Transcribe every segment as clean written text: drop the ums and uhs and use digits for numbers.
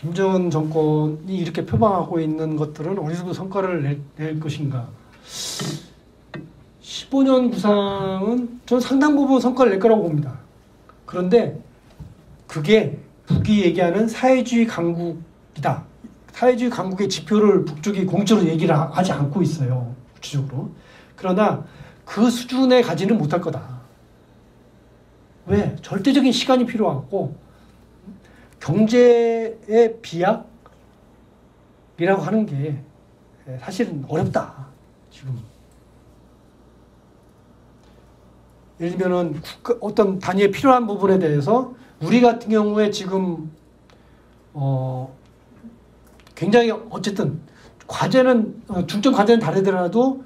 김정은 정권이 이렇게 표방하고 있는 것들은 어느 정도 성과를 낼 것인가. 15년 구상은 저는 상당 부분 성과를 낼 거라고 봅니다. 그런데 그게 북이 얘기하는 사회주의 강국이다. 사회주의 강국의 지표를 북쪽이 공적으로 얘기를 하지 않고 있어요. 구체적으로. 그러나 그 수준에 가지는 못할 거다. 왜? 절대적인 시간이 필요하고 경제의 비약이라고 하는 게 사실은 어렵다. 지금. 예를 들면은 어떤 단위에 필요한 부분에 대해서 우리 같은 경우에 지금 굉장히 어쨌든 과제는 중점 과제는 다르더라도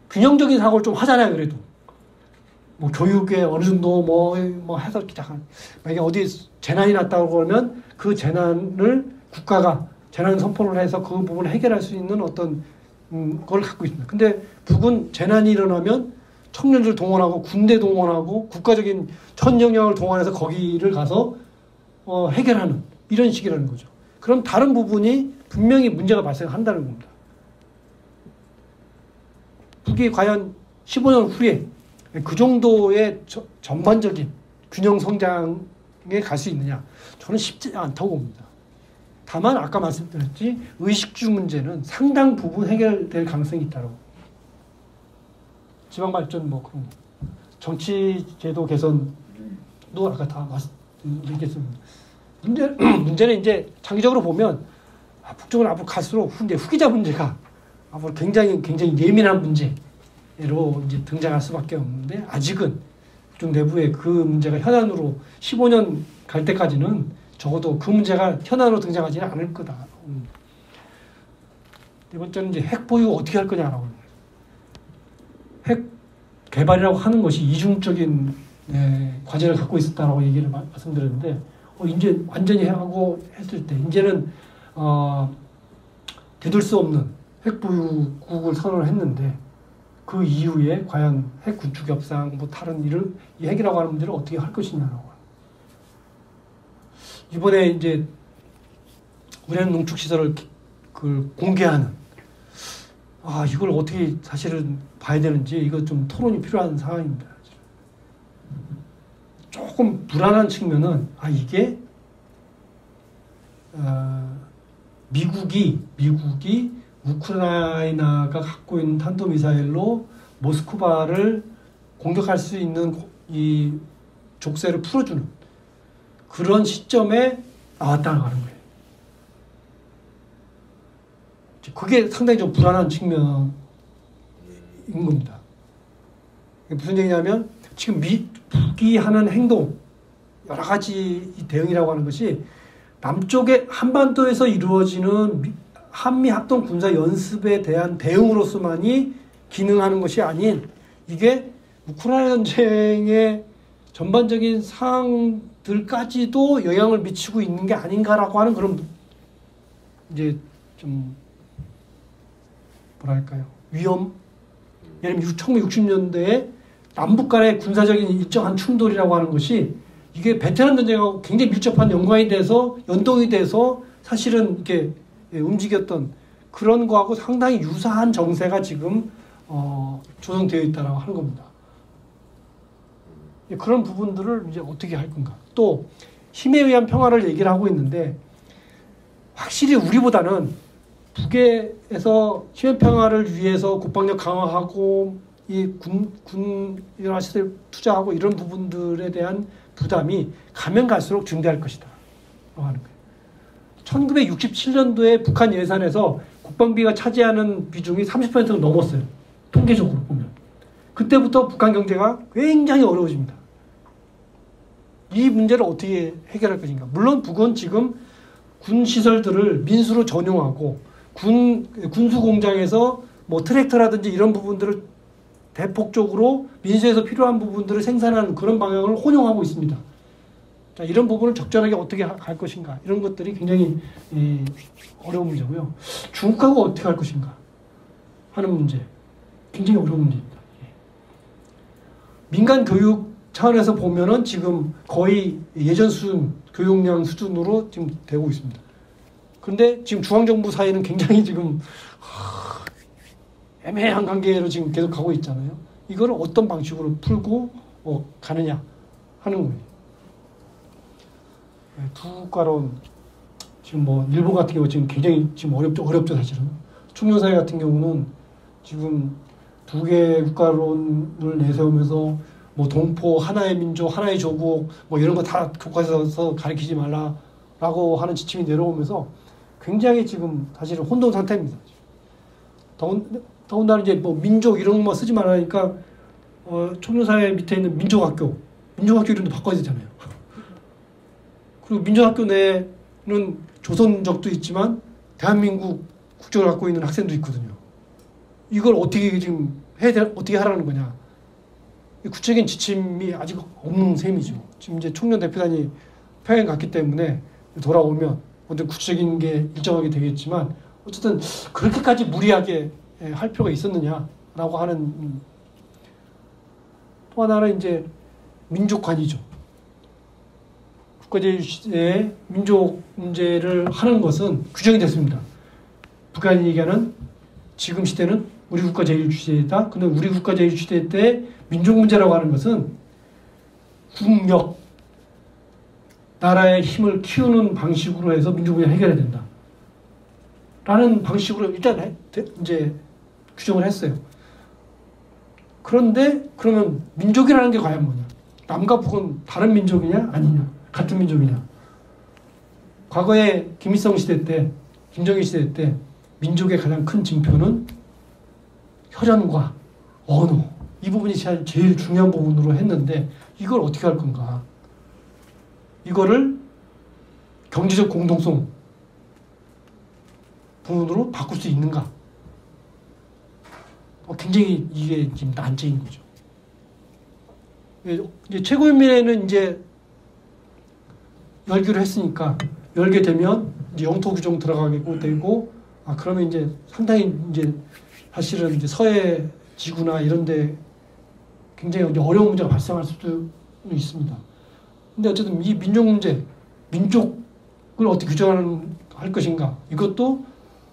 균형적인 사고를 좀 하잖아요. 그래도 뭐 교육에 어느 정도 뭐 해서 만약에 어디 재난이 났다고 그러면 그 재난을 국가가 재난 선포를 해서 그 부분을 해결할 수 있는 어떤 걸 갖고 있습니다. 근데 북은 재난이 일어나면 청년들 동원하고 군대 동원하고 국가적인 천정력을 동원해서 거기를 가서 해결하는 이런 식이라는 거죠. 그럼 다른 부분이 분명히 문제가 발생한다는 겁니다. 북이 과연 15년 후에 그 정도의 전반적인 균형 성장에 갈 수 있느냐? 저는 쉽지 않다고 봅니다. 다만 아까 말씀드렸지 의식주 문제는 상당 부분 해결될 가능성이 있다고. 지방발전 뭐 그런 거. 정치제도 개선도 아까 다 말씀드리겠습니다. 문제는 이제 장기적으로 보면 북쪽으로 앞으로 갈수록 후기자 문제가 앞으로 굉장히 예민한 문제로 이제 등장할 수밖에 없는데 아직은 북쪽 내부의 그 문제가 현안으로 15년 갈 때까지는 적어도 그 문제가 현안으로 등장하지는 않을 거다. 네 번째는 이제 핵 보유 어떻게 할 거냐라고. 핵 개발이라고 하는 것이 이중적인 과제를 갖고 있었다라고 얘기를 말씀드렸는데 이제 완전히 하고 했을 때 이제는 되돌 수 없는 핵 보유국을 선언을 했는데 그 이후에 과연 핵 구축 협상 뭐 다른 일을 이 핵이라고 하는 문제를 어떻게 할 것이냐라고. 이번에 이제 우리는 농축 시설을 공개하는 이걸 어떻게 사실은 봐야 되는지 이거 좀 토론이 필요한 상황입니다. 조금 불안한 측면은 이게 미국이 우크라이나가 갖고 있는 탄도미사일로 모스크바를 공격할 수 있는 이 족쇄를 풀어주는 그런 시점에 나왔다는 거예요. 그게 상당히 좀 불안한 측면인 겁니다. 무슨 얘기냐면 지금 북이 하는 행동 여러 가지 대응이라고 하는 것이 남쪽의 한반도에서 이루어지는 한미 합동 군사 연습에 대한 대응으로서만이 기능하는 것이 아닌 이게 우크라이나 전쟁의 전반적인 상황들까지도 영향을 미치고 있는 게 아닌가라고 하는 그런 이제 좀 뭐랄까요 위험. 예를 들면 1960년대에 남북 간의 군사적인 일정한 충돌이라고 하는 것이 이게 베트남 전쟁하고 굉장히 밀접한 연관이 돼서 연동이 돼서 사실은 이렇게 움직였던 그런 거하고 상당히 유사한 정세가 지금 조성되어 있다라고 하는 겁니다. 그런 부분들을 이제 어떻게 할 건가? 또 힘에 의한 평화를 얘기를 하고 있는데 확실히 우리보다는 북에서 힘의 평화를 위해서 국방력 강화하고 이 군 여러 시설 투자하고 이런 부분들에 대한 부담이 가면 갈수록 중대할 것이다. 하는 거예요. 1967년도에 북한 예산에서 국방비가 차지하는 비중이 30%가 넘었어요. 통계적으로 보면. 그때부터 북한 경제가 굉장히 어려워집니다. 이 문제를 어떻게 해결할 것인가. 물론 북은 지금 군 시설들을 민수로 전용하고 군수 공장에서 뭐 트랙터라든지 이런 부분들을 대폭적으로 민수에서 필요한 부분들을 생산하는 그런 방향을 혼용하고 있습니다. 자, 이런 부분을 적절하게 어떻게 할 것인가. 이런 것들이 굉장히 어려운 문제고요. 중국하고 어떻게 할 것인가 하는 문제. 굉장히 어려운 문제입니다. 민간 교육 차원에서 보면은 지금 거의 예전 수준, 교육량 수준으로 지금 되고 있습니다. 그런데 지금 중앙정부 사이는 굉장히 지금 애매한 관계로 지금 계속 가고 있잖아요. 이거를 어떤 방식으로 풀고 가느냐 하는 거예요. 두 국가론 지금 뭐 일본 같은 경우 지금 굉장히 지금 어렵죠 사실은. 청년 사회 같은 경우는 지금 두 개 국가론을 내세우면서 뭐 동포 하나의 민족 하나의 조국 뭐 이런 거 다 교과서에서 가르치지 말라라고 하는 지침이 내려오면서 굉장히 지금 사실은 혼돈 상태입니다. 더군다나 이제 뭐 민족 이런 거 쓰지 말라니까 청년사회 밑에 있는 민족학교 이름도 바꿔야 되잖아요. 그리고 민족학교 내는 조선족도 있지만 대한민국 국적을 갖고 있는 학생도 있거든요. 이걸 어떻게 지금 어떻게 하라는 거냐? 구체적인 지침이 아직 없는 셈이죠. 지금 이제 청년 대표단이 평양 갔기 때문에 돌아오면 어떤 구체적인 게 일정하게 되겠지만 어쨌든 그렇게까지 무리하게 할 필요가 있었느냐라고 하는 또 하나는 이제 민족관이죠. 국가제일 시대에 민족 문제를 하는 것은 규정이 됐습니다. 북한이 얘기하는 지금 시대는 우리 국가제일 시대다. 근데 우리 국가제일 시대 때 민족 문제라고 하는 것은 국력, 나라의 힘을 키우는 방식으로 해서 민족 문제 해결해야 된다. 라는 방식으로 일단 이제 규정을 했어요. 그런데 그러면 민족이라는 게 과연 뭐냐? 남과 북은 다른 민족이냐? 아니냐? 같은 민족이냐? 과거에 김일성 시대 때, 김정일 시대 때 민족의 가장 큰 징표는 혈연과 언어. 이 부분이 제일 중요한 부분으로 했는데 이걸 어떻게 할 건가? 이거를 경제적 공동성 부분으로 바꿀 수 있는가? 굉장히 이게 지금 난제인 거죠. 이제 최고인민회는 이제 열기로 했으니까 열게 되면 이제 영토 규정 들어가게 되고 그러면 이제 상당히 이제 사실은 이제 서해 지구나 이런데 굉장히 이제 어려운 문제가 발생할 수도 있습니다. 근데 어쨌든 이 민족 문제, 민족을 어떻게 규정할 것인가 이것도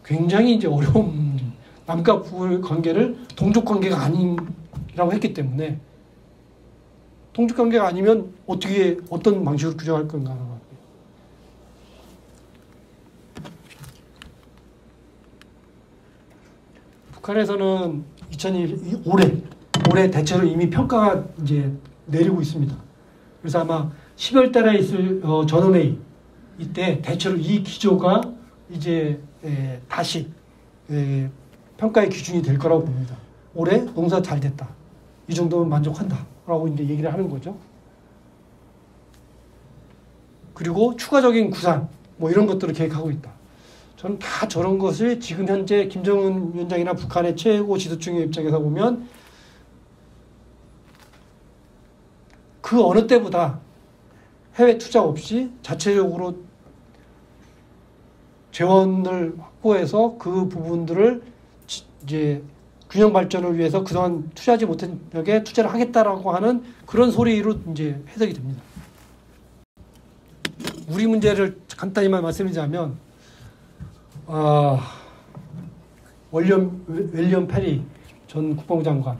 굉장히 이제 어려운 남과 북의 관계를 동족 관계가 아니라고 했기 때문에 동족 관계가 아니면 어떤 방식으로 규정할 건가 하는 거예요. 북한에서는 2001 올해 대체로 이미 평가가 이제 내리고 있습니다. 그래서 아마 10월 달에 있을 전원회의 이때 대체로 이 기조가 이제 다시 평가의 기준이 될 거라고 봅니다. 올해 농사 잘 됐다. 이 정도면 만족한다라고 이제 얘기를 하는 거죠. 그리고 추가적인 구상 뭐 이런 것들을 계획하고 있다. 저는 다 저런 것을 지금 현재 김정은 위원장이나 북한의 최고 지도층의 입장에서 보면 그 어느 때보다 해외 투자 없이 자체적으로 재원을 확보해서 그 부분들을 이제 균형 발전을 위해서 그동안 투자하지 못한 적에 투자를 하겠다라고 하는 그런 소리로 이제 해석이 됩니다. 우리 문제를 간단히만 말씀드리자면 윌리엄 페리 전 국방부 장관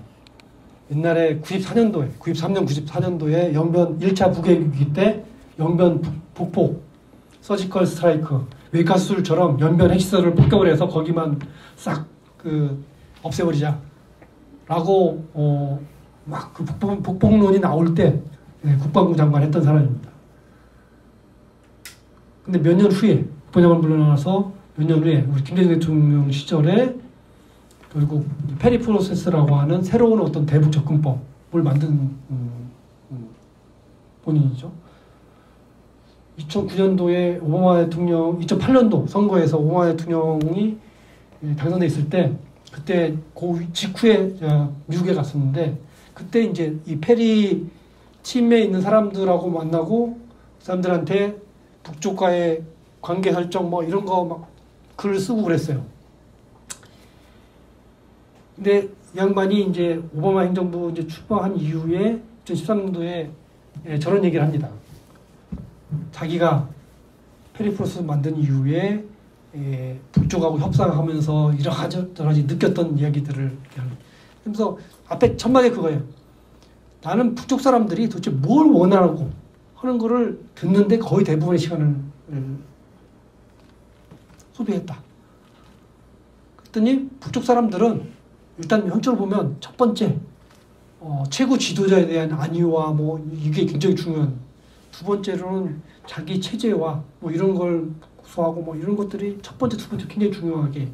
옛날에 93년, 94년도에 영변 1차 북해위기 때 영변 북폭 서지컬 스트라이크 웨이카술처럼 연변 핵시설을 폭격을 해서 거기만 싹 없애버리자 라고 막 그 북폭론이 나올 때 국방부 장관 했던 사람입니다. 근데 몇 년 후에 국방장관 물러나서 몇 년 후에 우리 김대중 대통령 시절에 결국 페리 프로세스라고 하는 새로운 어떤 대북 접근법을 만든 본인이죠. 2009년도에 오바마 대통령, 2008년도 선거에서 오바마 대통령이 당선돼 있을 때 그때 그 직후에 미국에 갔었는데 그때 이제 이 페리 팀에 있는 사람들하고 만나고 사람들한테 북쪽과의 관계 설정 뭐 이런 거 막 글을 쓰고 그랬어요. 근데 이 양반이 이제 오바마 행정부 이제 출범한 이후에 2013년도에 저런 얘기를 합니다. 자기가 페리프로스 만든 이후에 북쪽하고 협상하면서 여러 가지 느꼈던 이야기들을 하면서 앞에 첫 마디 그거예요. 나는 북쪽 사람들이 도대체 뭘 원하고 하는 거를 듣는데 거의 대부분의 시간을 소비했다. 그랬더니 북쪽 사람들은 일단 형식으로 보면 첫 번째 최고 지도자에 대한 안위와 뭐 이게 굉장히 중요한. 두 번째로는 자기 체제와 뭐 이런 걸 복수하고 뭐 이런 것들이 첫 번째, 두 번째 굉장히 중요하게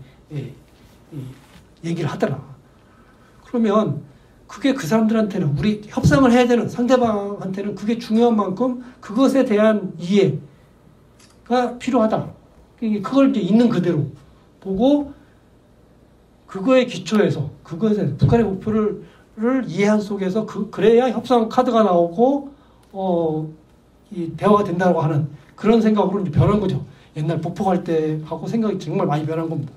얘기를 하더라. 그러면 그게 그 사람들한테는 우리 협상을 해야 되는 상대방한테는 그게 중요한 만큼 그것에 대한 이해가 필요하다. 그걸 이제 있는 그대로 보고 그거에 기초해서 그것에 북한의 목표를 이해한 속에서 그래야 협상 카드가 나오고 이 대화가 된다고 하는 그런 생각으로 이제 변한 거죠. 옛날 보폭할 때 하고 생각이 정말 많이 변한 겁니다.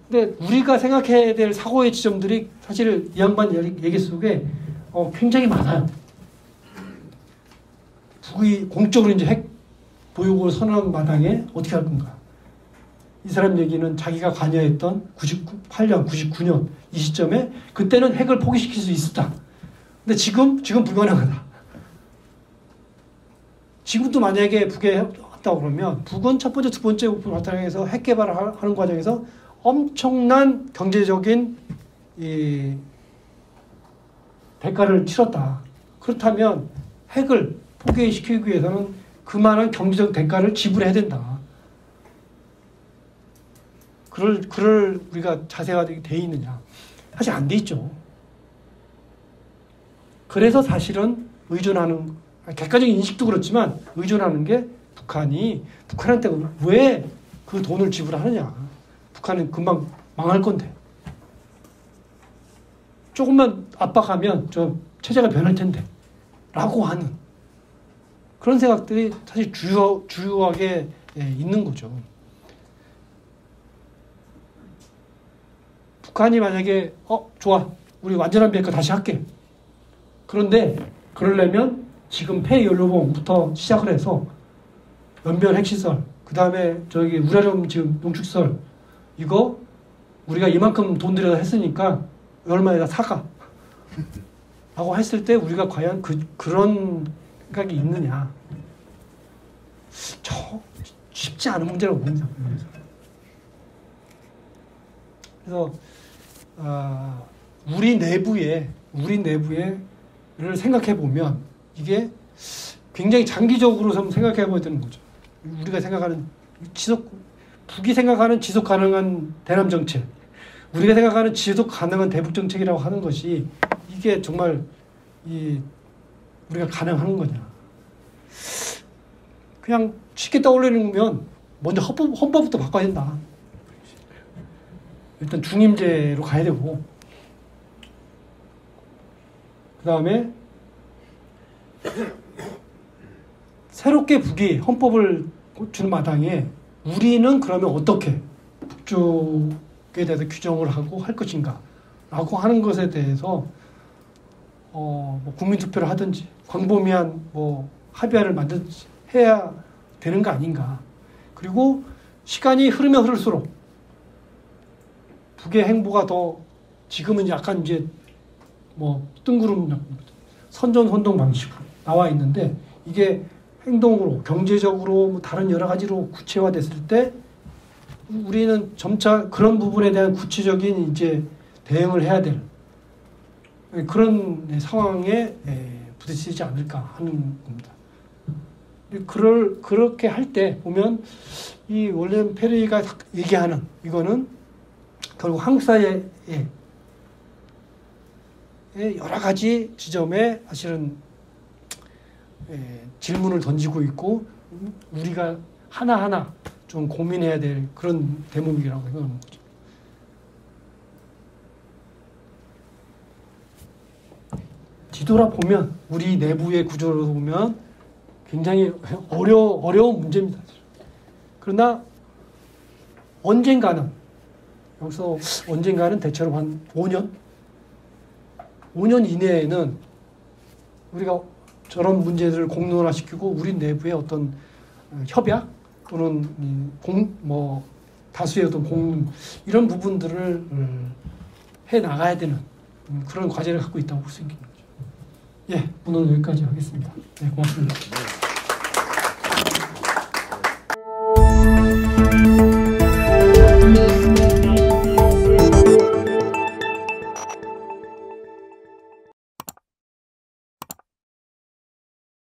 근데 우리가 생각해야 될 사고의 지점들이 사실 이 양반 얘기 속에 굉장히 많아요. 북이 공적으로 이제 핵 보유국을 선언한 마당에 어떻게 할 건가? 이 사람 얘기는 자기가 관여했던 98년, 99년 이 시점에 그때는 핵을 포기시킬 수 있었다. 근데 지금 불가능하다. 지금도 만약에 북에 왔다고 그러면 북은 첫 번째, 두 번째 바탕에서 핵 개발을 하는 과정에서 엄청난 경제적인 이 대가를 치렀다. 그렇다면 핵을 포기시키기 위해서는 그만한 경제적 대가를 지불해야 된다. 그럴 우리가 자세가 돼 있느냐? 사실 안 돼 있죠. 그래서 사실은 의존하는 객관적인 인식도 그렇지만 의존하는 게 북한한테 왜 그 돈을 지불하느냐? 북한은 금방 망할 건데. 조금만 압박하면 저 체제가 변할 텐데. 라고 하는 그런 생각들이 사실 주요하게 있는 거죠. 북한이 만약에 좋아. 우리 완전한 비핵화 다시 할게. 그런데 그러려면 지금 폐연료봉부터 시작을 해서 연변 핵시설, 그 다음에 저기 우라늄 지금 농축시설 이거 우리가 이만큼 돈 들여서 했으니까 얼마에다 사가 라고 했을 때 우리가 과연 그런 생각이 있느냐. 쉽지 않은 문제라고 봅니다. 그래서 우리 내부를 생각해 보면 이게 굉장히 장기적으로 좀 생각해 봐야 되는 거죠. 우리가 생각하는 북이 생각하는 지속 가능한 대남 정책, 우리가 생각하는 지속 가능한 대북 정책이라고 하는 것이 이게 정말 우리가 가능한 거냐. 그냥 쉽게 떠올리면 먼저 헌법부터 바꿔야 된다. 일단 중임제로 가야 되고, 그 다음에 새롭게 북이 헌법을 고치는 마당에 우리는 그러면 어떻게 북쪽에 대해서 규정을 하고 할 것인가 라고 하는 것에 대해서 뭐 국민투표를 하든지 광범위한 뭐 합의안을 만들든지 해야 되는 거 아닌가. 그리고 시간이 흐르면 흐를수록 북의 행보가 더 지금은 약간 이제 뭐 뜬구름 선전선동 방식으로 나와 있는데 이게 행동으로 경제적으로 뭐 다른 여러 가지로 구체화됐을 때 우리는 점차 그런 부분에 대한 구체적인 이제 대응을 해야 될 그런 상황에 부딪히지 않을까 하는 겁니다. 그렇게 할 때 보면 이 원래 페리가 얘기하는 이거는 결국 한국 사회의 여러 가지 지점에 사실은 질문을 던지고 있고 우리가 하나하나 좀 고민해야 될 그런 대목이라고 생각하는 거죠. 뒤돌아보면 우리 내부의 구조로 보면 굉장히 어려운 문제입니다. 그러나 언젠가는 여기서 언젠가는 대체로 한 5년 5년 이내에는 우리가 저런 문제들을 공론화시키고 우리 내부의 어떤 협약 또는 다수의 어떤 이런 부분들을 해 나가야 되는 그런 과제를 갖고 있다고 볼 수 있는 거죠. 예, 오늘 여기까지 하겠습니다. 네, 고맙습니다.